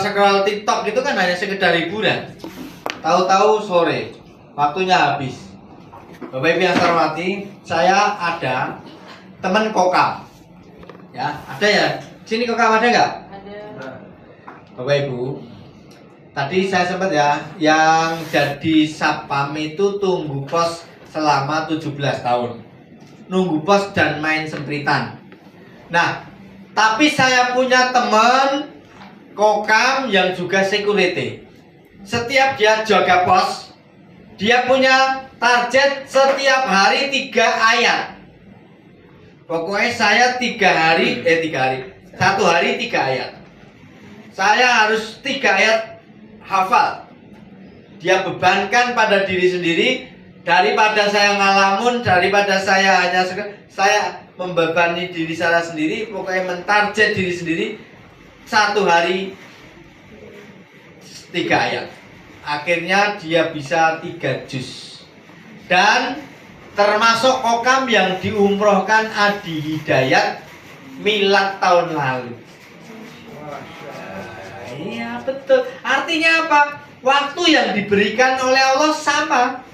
scroll TikTok itu kan hanya sekedar hiburan. Tahu-tahu sore, waktunya habis. Bapak Ibu yang saya hormati, saya ada teman kokam. Ya, ada ya? Sini kokam ada nggak? Ada. Bapak Ibu, tadi saya sempat ya, yang jadi satpam itu tunggu pos selama 17 tahun. Nunggu pos dan main sempritan. Nah, tapi saya punya teman kokam yang juga security. Setiap dia jaga pos, dia punya target setiap hari 3 ayat. Pokoknya saya 3 hari, 1 hari 3 ayat. Saya harus 3 ayat hafal. Dia bebankan pada diri sendiri. Daripada saya ngalamun, daripada saya hanya saya membebani diri saya sendiri, pokoknya mentarget diri sendiri 1 hari 3 ayat. Akhirnya dia bisa 3 juz. Dan termasuk kokam yang diumrohkan Adi Hidayat milad tahun lalu. Iya betul. Artinya apa? Waktu yang diberikan oleh Allah sama.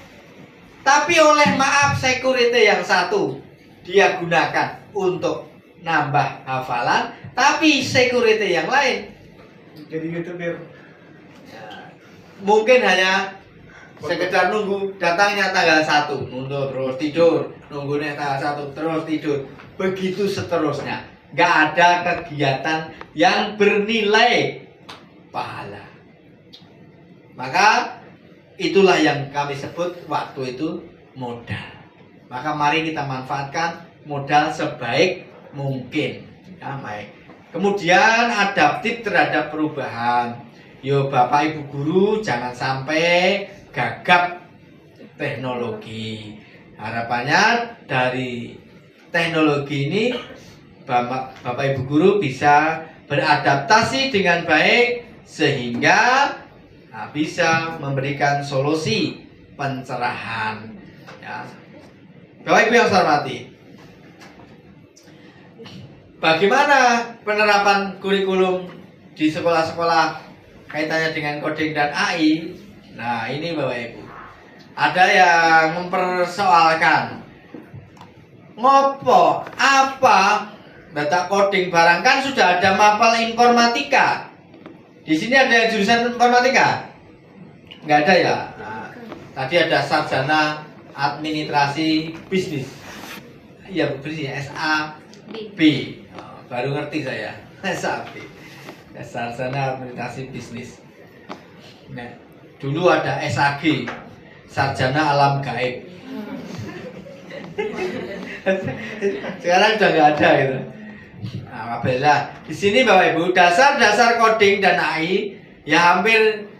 Tapi oleh maaf security yang satu dia gunakan untuk nambah hafalan, tapi security yang lain jadi YouTuber. Mungkin hanya sekedar nunggu datangnya tanggal 1, mundur terus tidur, nunggunya tanggal 1 terus tidur. Begitu seterusnya. Gak ada kegiatan yang bernilai pahala. Maka itulah yang kami sebut waktu itu modal. Maka mari kita manfaatkan modal sebaik mungkin. Ya, baik. Kemudian adaptif terhadap perubahan. Yo Bapak Ibu guru jangan sampai gagap teknologi. Harapannya dari teknologi ini Bapak Ibu guru bisa beradaptasi dengan baik sehingga bisa memberikan solusi pencerahan. Ya. Bapak Ibu yang saya hormati, bagaimana penerapan kurikulum di sekolah-sekolah kaitannya dengan coding dan AI? Nah ini Bapak Ibu, ada yang mempersoalkan ngopo apa data coding, barang kan sudah ada mapel informatika. Di sini ada yang jurusan informatika? Nggak ada ya? Nah, tadi ada sarjana administrasi bisnis. Iya, bisnis SAB. Oh, baru ngerti saya. SAB. Sarjana administrasi bisnis. Nah, dulu ada SAG, sarjana alam gaib. Sekarang udah nggak ada gitu. Nah, alhamdulillah. Di sini Bapak Ibu, dasar-dasar coding dan AI ya hampir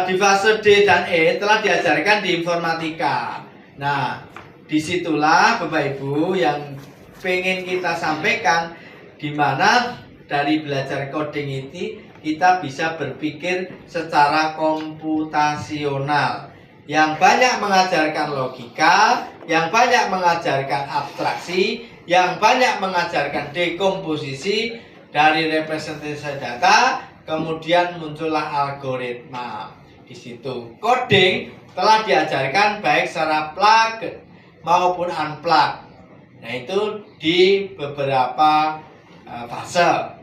di fase D dan E telah diajarkan di informatika. Nah, disitulah Bapak Ibu yang pengen kita sampaikan, di mana dari belajar coding ini kita bisa berpikir secara komputasional, yang banyak mengajarkan logika, yang banyak mengajarkan abstraksi, yang banyak mengajarkan dekomposisi dari representasi data, kemudian muncullah algoritma. Di situ coding telah diajarkan baik secara plug maupun unplug. Nah itu di beberapa fase.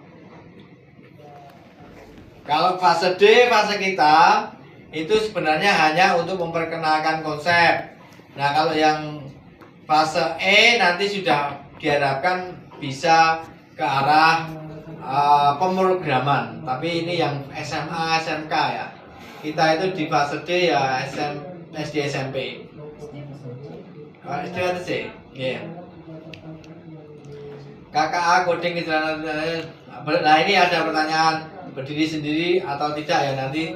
Kalau fase D, fase kita itu sebenarnya hanya untuk memperkenalkan konsep. Nah kalau yang fase E nanti sudah diharapkan bisa ke arah pemrograman. Tapi ini yang SMA, SMK ya. Kita itu di fase D ya SD, SMP. SD atau C? Iya. KKA coding itu. Nah ini ada pertanyaan, berdiri sendiri atau tidak ya, nanti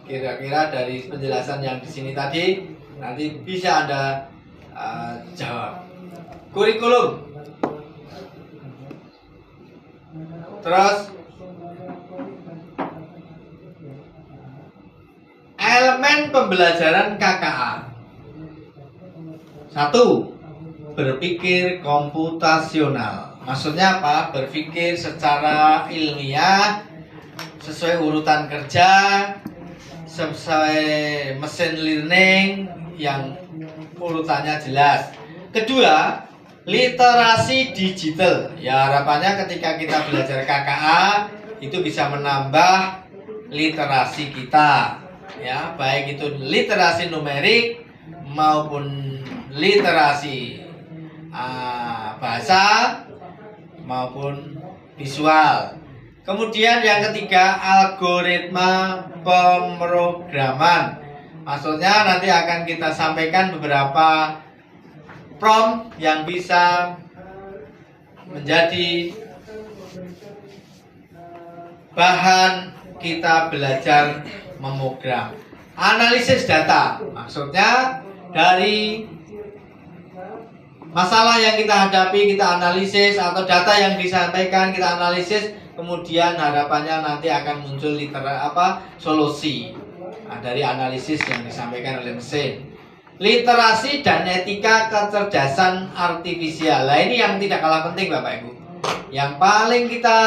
kira-kira dari penjelasan yang di sini tadi nanti bisa Anda jawab. Kurikulum. Terus elemen pembelajaran KKA. 1. Berpikir komputasional. Maksudnya apa? Berpikir secara ilmiah sesuai urutan kerja, sesuai mesin learning yang urutannya jelas. Kedua, literasi digital. Ya, harapannya ketika kita belajar KKA itu bisa menambah literasi kita. Ya, baik itu literasi numerik maupun literasi bahasa maupun visual. Kemudian yang ketiga, algoritma pemrograman. Maksudnya nanti akan kita sampaikan beberapa prompt yang bisa menjadi bahan kita belajar memogram. Analisis data, maksudnya dari masalah yang kita hadapi kita analisis, atau data yang disampaikan kita analisis, kemudian harapannya nanti akan muncul solusi dari analisis yang disampaikan oleh mesin. Literasi dan etika kecerdasan artifisial. Nah, ini yang tidak kalah penting Bapak Ibu. Yang paling kita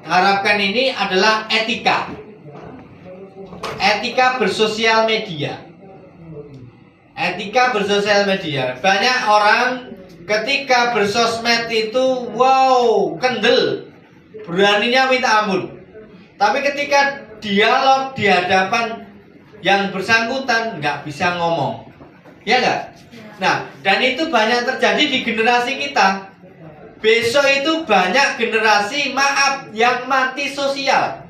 harapkan ini adalah etika. Etika bersosial media. Etika bersosial media. Banyak orang ketika bersosmed itu kendel, beraninya minta ampun. Tapi ketika dialog di hadapan yang bersangkutan nggak bisa ngomong, ya nggak? Nah, dan itu banyak terjadi di generasi kita. Besok itu banyak generasi yang mati sosial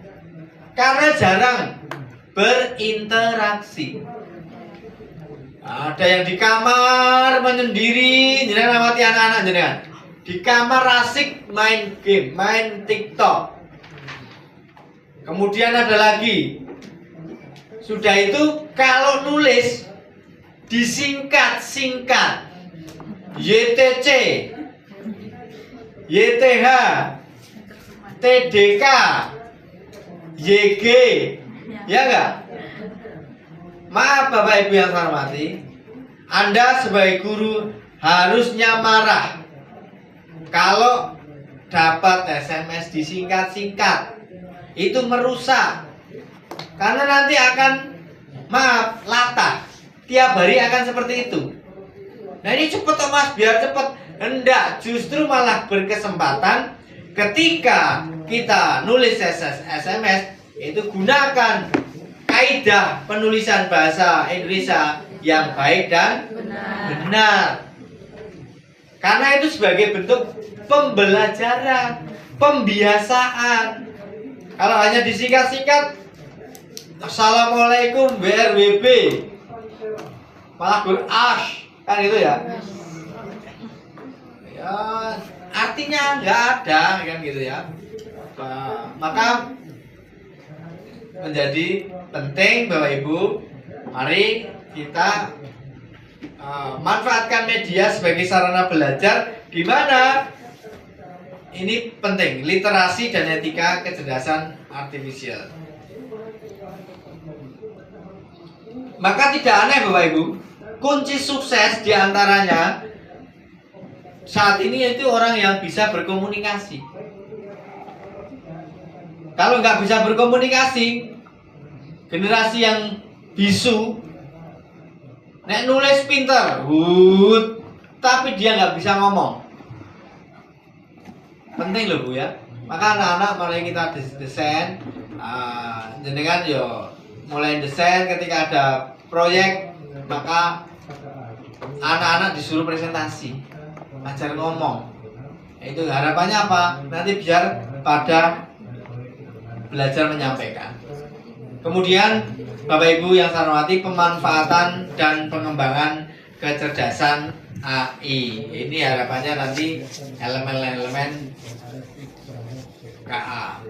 karena jarang berinteraksi. Ada yang di kamar menyendiri, jangan amati anak-anak jangan. Di kamar asik main game, main TikTok. Kemudian ada lagi, sudah itu kalau nulis disingkat-singkat, YTC, YTH, TDK, YG, ya enggak? Maaf Bapak Ibu yang saya hormati, Anda sebagai guru harusnya marah kalau dapat SMS disingkat-singkat. Itu merusak, karena nanti akan latah. Tiap hari akan seperti itu. Nah, ini cepet Mas, biar cepet. Hendak justru malah berkesempatan ketika kita nulis SMS itu gunakan kaidah penulisan bahasa Indonesia yang baik dan benar. Karena itu sebagai bentuk pembelajaran, pembiasaan. Kalau hanya disingkat-singkat, Assalamualaikum BRWB, malah berash, kan gitu ya. Ya, artinya nggak ada, kan gitu ya. Maka menjadi penting Bapak Ibu, mari kita manfaatkan media sebagai sarana belajar, di mana ini penting, literasi dan etika kecerdasan artifisial. Maka tidak aneh Bapak Ibu, kunci sukses diantaranya saat ini yaitu orang yang bisa berkomunikasi. Kalau nggak bisa berkomunikasi, generasi yang bisu, nek nulis pinter, tapi dia nggak bisa ngomong. Penting loh Bu ya. Maka anak-anak mulai kita desain, jenengan yo mulai desain ketika ada proyek, maka anak-anak disuruh presentasi, ajar ngomong. Itu harapannya apa? Nanti biar pada belajar menyampaikan. Kemudian Bapak Ibu yang saya hormati, pemanfaatan dan pengembangan kecerdasan AI. Ini harapannya nanti elemen-elemen KA.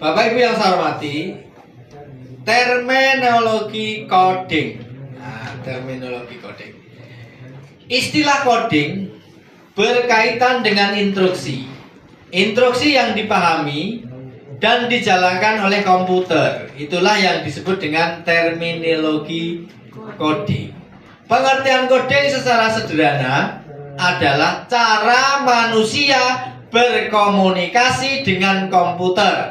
Bapak Ibu yang saya hormati, terminologi coding. Nah, terminologi coding. Istilah coding berkaitan dengan instruksi. Instruksi yang dipahami dan dijalankan oleh komputer. Itulah yang disebut dengan terminologi coding. Pengertian coding secara sederhana adalah cara manusia berkomunikasi dengan komputer.